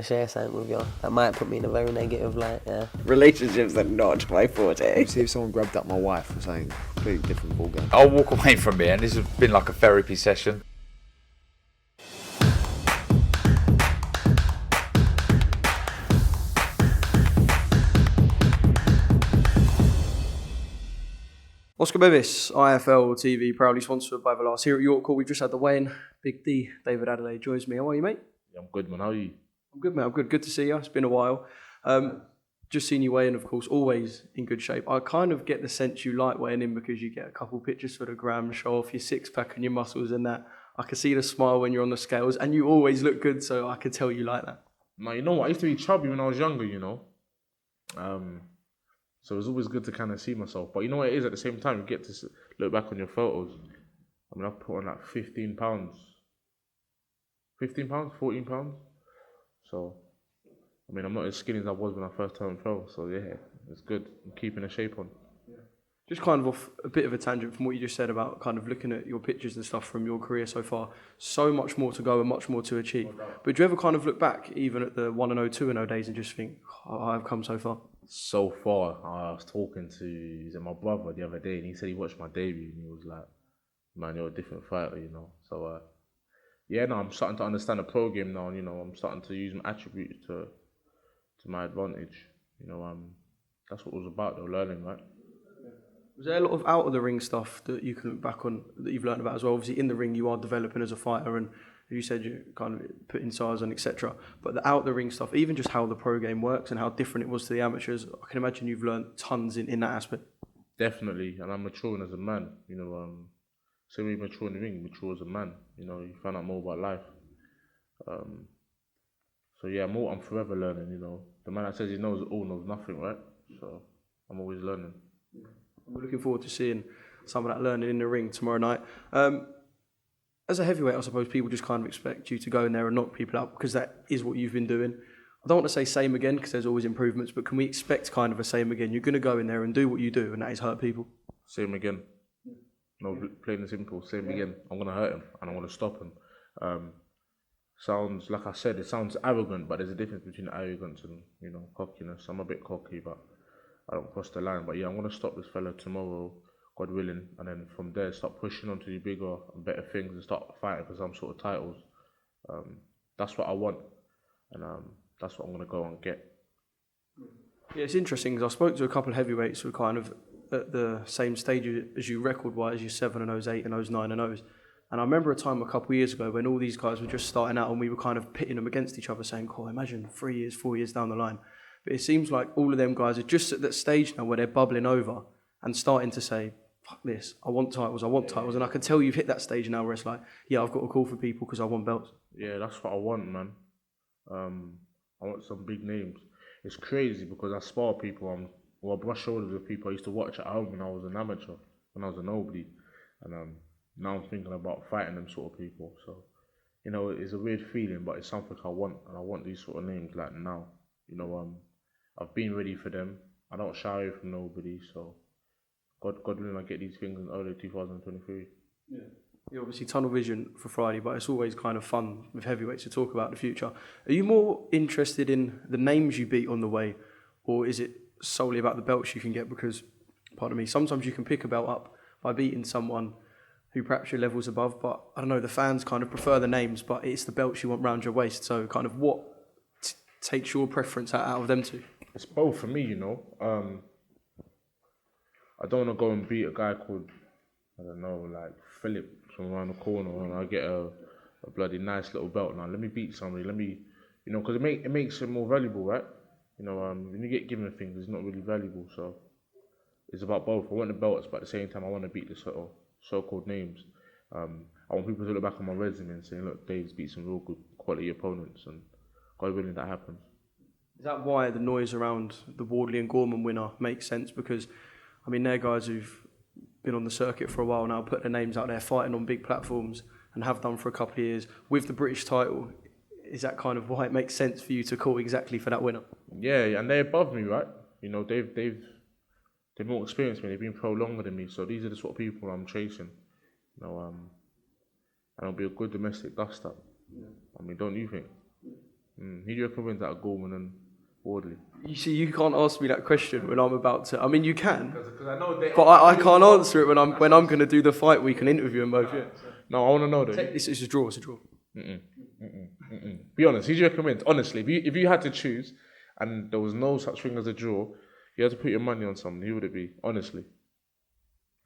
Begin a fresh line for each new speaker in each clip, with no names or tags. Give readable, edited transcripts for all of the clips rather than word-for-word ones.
to share something with you. That might put me in a very negative light, yeah.
Relationships are not my forte.
See if someone grabbed up my wife or something, completely different ballgame.
I'll walk away from here, and this has been like a therapy session.
Oscar Bevis, IFL TV, proudly sponsored by Velas. Here at York Court, we've just had the weigh-in. Big D, David Adeleye, joins me. How are you, mate?
Yeah, I'm good, man. How are you?
I'm good, mate. I'm good. Good to see you. It's been a while. Just seen you weigh in, of course, always in good shape. I kind of get the sense you like weighing in because you get a couple pictures for the gram, show off your six-pack and your muscles and that. I can see the smile when you're on the scales, and you always look good, so I can tell you like that.
Man, you know what? I used to be chubby when I was younger, you know. So it was always good to kind of see myself. But you know what it is, at the same time, you get to look back on your photos. I mean, I've put on like 15 pounds. 15 pounds? 14 pounds? So, I mean, I'm not as skinny as I was when I first turned pro. So, yeah, it's good. I'm keeping the shape on.
Just kind of off a bit of a tangent from what you just said about kind of looking at your pictures and stuff from your career so far. So much more to go and much more to achieve. But do you ever kind of look back, even at the 1-0, 2-0 days, and just think, oh, I've come so far?
So far, I was talking to my brother the other day, and he said he watched my debut, and he was like, man, you're a different fighter, you know. So, yeah, no, I'm starting to understand the pro game now, and, you know, I'm starting to use my attributes to my advantage. You know, that's what it was about, though, learning, right?
Was there a lot of out of the ring stuff that you can look back on that you've learned about as well? Obviously, in the ring, you are developing as a fighter, and you said you're kind of putting size on, etc. But the out the ring stuff, even just how the pro game works and how different it was to the amateurs, I can imagine you've learned tons in that aspect.
Definitely, and I'm maturing as a man. You know, so when you mature in the ring, you mature as a man. You know, you find out more about life. So yeah, I'm forever learning. You know, the man that says he knows it all knows nothing, right? So I'm always learning.
We're looking forward to seeing some of that learning in the ring tomorrow night. As a heavyweight, I suppose people just kind of expect you to go in there and knock people out because that is what you've been doing. I don't want to say same again because there's always improvements, but can we expect kind of a same again? You're going to go in there and do what you do, and that is hurt people.
Same again. No, plain and simple. Same again. I'm going to hurt him and I'm going to stop him. Sounds, like I said, it sounds arrogant, but there's a difference between arrogance and, you know, cockiness. I'm a bit cocky, but I don't cross the line. But yeah, I'm going to stop this fella tomorrow, God willing, and then from there start pushing on to the bigger and better things and start fighting for some sort of titles. That's what I want, and that's what I'm going to go and get.
Yeah, it's interesting because I spoke to a couple of heavyweights who were kind of at the same stage as you record-wise, your 7-0s, 8-0s, 9-0s. And I remember a time a couple of years ago when all these guys were just starting out and we were kind of pitting them against each other saying, oh, imagine 3 years, 4 years down the line. But it seems like all of them guys are just at that stage now where they're bubbling over and starting to say, fuck this, I want titles. And I can tell you've hit that stage now where it's like, yeah, I've got to call for people because I want belts. Yeah,
that's what I want, man. I want some big names. It's crazy because I spar people, I brush shoulders with people I used to watch at home when I was an amateur, when I was a nobody. And now I'm thinking about fighting them sort of people. So, you know, it's a weird feeling, but it's something I want. And I want these sort of names like now. You know, I've been ready for them. I don't shy away from nobody, so God willing, I get these things in early 2023.
Yeah. You're obviously tunnel vision for Friday, but it's always kind of fun with heavyweights to talk about the future. Are you more interested in the names you beat on the way, or is it solely about the belts you can get? Because, pardon me, sometimes you can pick a belt up by beating someone who perhaps your level's above, but I don't know, the fans kind of prefer the names, but it's the belts you want round your waist. So kind of what takes your preference out of them two?
It's both for me, you know. I don't want to go and beat a guy called, I don't know, like Philip from around the corner and I get a bloody nice little belt now. Let me beat somebody, you know, because it makes it more valuable, right? You know, when you get given things, it's not really valuable, so it's about both. I want the belts, but at the same time, I want to beat the so-called names. I want people to look back on my resume and say, look, Dave's beat some real good quality opponents, and God willing, that happens.
Is that why the noise around the Wardley-Gorman winner makes sense? Because, I mean, they're guys who've been on the circuit for a while now, put their names out there, fighting on big platforms, and have done for a couple of years with the British title. Is that kind of why it makes sense for you to call exactly for that winner?
Yeah, and they're above me, right? You know, they've more experienced than me. They've been pro longer than me, so these are the sort of people I'm chasing. You know, and it'll be a good domestic dust-up. Yeah. I mean, don't you think? Who do you reckon wins out of Gorman and Wardley?
You see, you can't ask me that question when I'm about to. I mean, you can,
Because I know they.
but I can't answer it when I'm going to do the fight week and interview them both. Yeah.
No, I want to know though.
It's a draw. It's a draw.
Be honest. Who do you reckon wins? Honestly, if you had to choose, and there was no such thing as a draw, you had to put your money on someone. Who would it be? Honestly.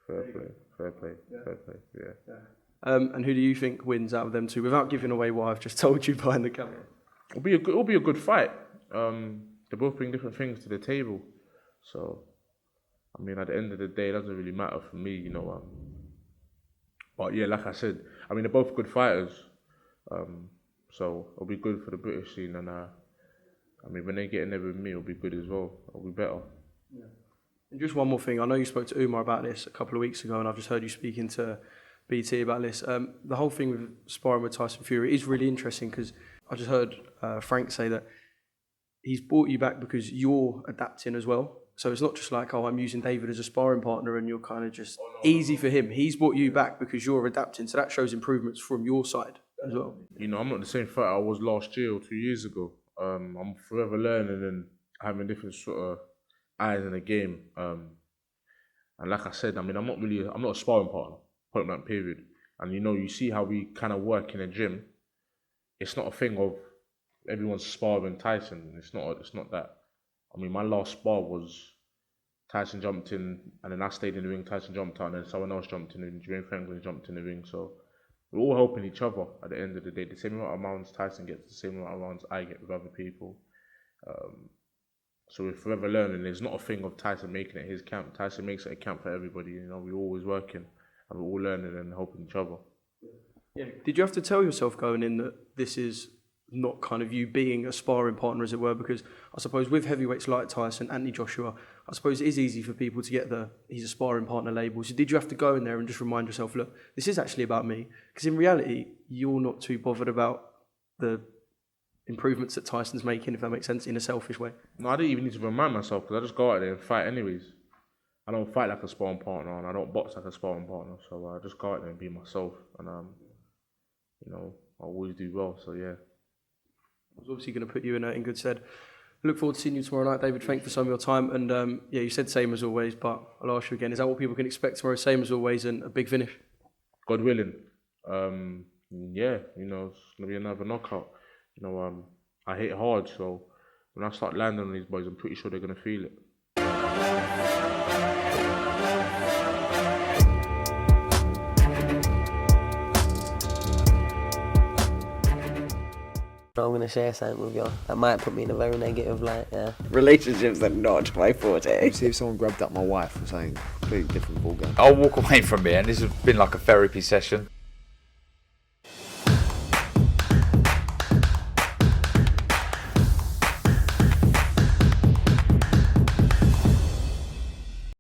Fair play. Yeah.
And who do you think wins out of them two, without giving away what I've just told you behind the camera?
It'll be a good fight. They both bring different things to the table, so I mean, at the end of the day, it doesn't really matter for me, you know. But yeah, like I said, I mean, they're both good fighters, so it'll be good for the British scene, and I mean, when they get in there with me, it'll be good as well. It'll be better.
Yeah. And just one more thing, I know you spoke to Umar about this a couple of weeks ago, and I've just heard you speaking to BT about this. The whole thing with sparring with Tyson Fury is really interesting, because I just heard Frank say that he's brought you back because you're adapting as well. So it's not just like, oh, I'm using David as a sparring partner and you're kind of just easy for him. He's brought you back because you're adapting. So that shows improvements from your side as well.
You know, I'm not the same fighter I was last year or 2 years ago. I'm forever learning and having different sort of eyes in the game. And like I said, I mean, I'm not a sparring partner, point blank period. And you know, you see how we kind of work in a gym. It's not a thing of everyone's sparring Tyson. It's not that. I mean, my last spar was Tyson jumped in, and then I stayed in the ring. Tyson jumped out, and then someone else jumped in, and Jermaine Franklin jumped in the ring. So we're all helping each other at the end of the day. The same amount of rounds Tyson gets, the same amount of rounds I get with other people. So we're forever learning. There's not a thing of Tyson making it his camp. Tyson makes it a camp for everybody. You know, we're always working, and we're all learning and helping each other.
Yeah. Did you have to tell yourself going in that this is not kind of you being a sparring partner, as it were? Because I suppose with heavyweights like Tyson, Anthony Joshua, I suppose it is easy for people to get he's a sparring partner label. So did you have to go in there and just remind yourself, look, this is actually about me? Because in reality, you're not too bothered about the improvements that Tyson's making, if that makes sense, in a selfish way.
No, I didn't even need to remind myself, because I just go out there and fight anyways. I don't fight like a sparring partner, and I don't box like a sparring partner. So I just go out there and be myself, and you know, I always do well. So yeah.
I was obviously going to put you in good stead. Look forward to seeing you tomorrow night, David. Thank you for some of your time. And yeah, you said same as always, but I'll ask you again. Is that what people can expect tomorrow? Same as always and a big finish?
God willing. Yeah, you know, it's going to be another knockout. You know, I hit hard, so when I start landing on these boys, I'm pretty sure they're going to feel it.
I'm going to share something with you that might put me in a very negative light, yeah.
Relationships are not my forte.
See if someone grabbed up my wife or something, completely different ballgame.
I'll walk away from it, and this has been like a therapy session.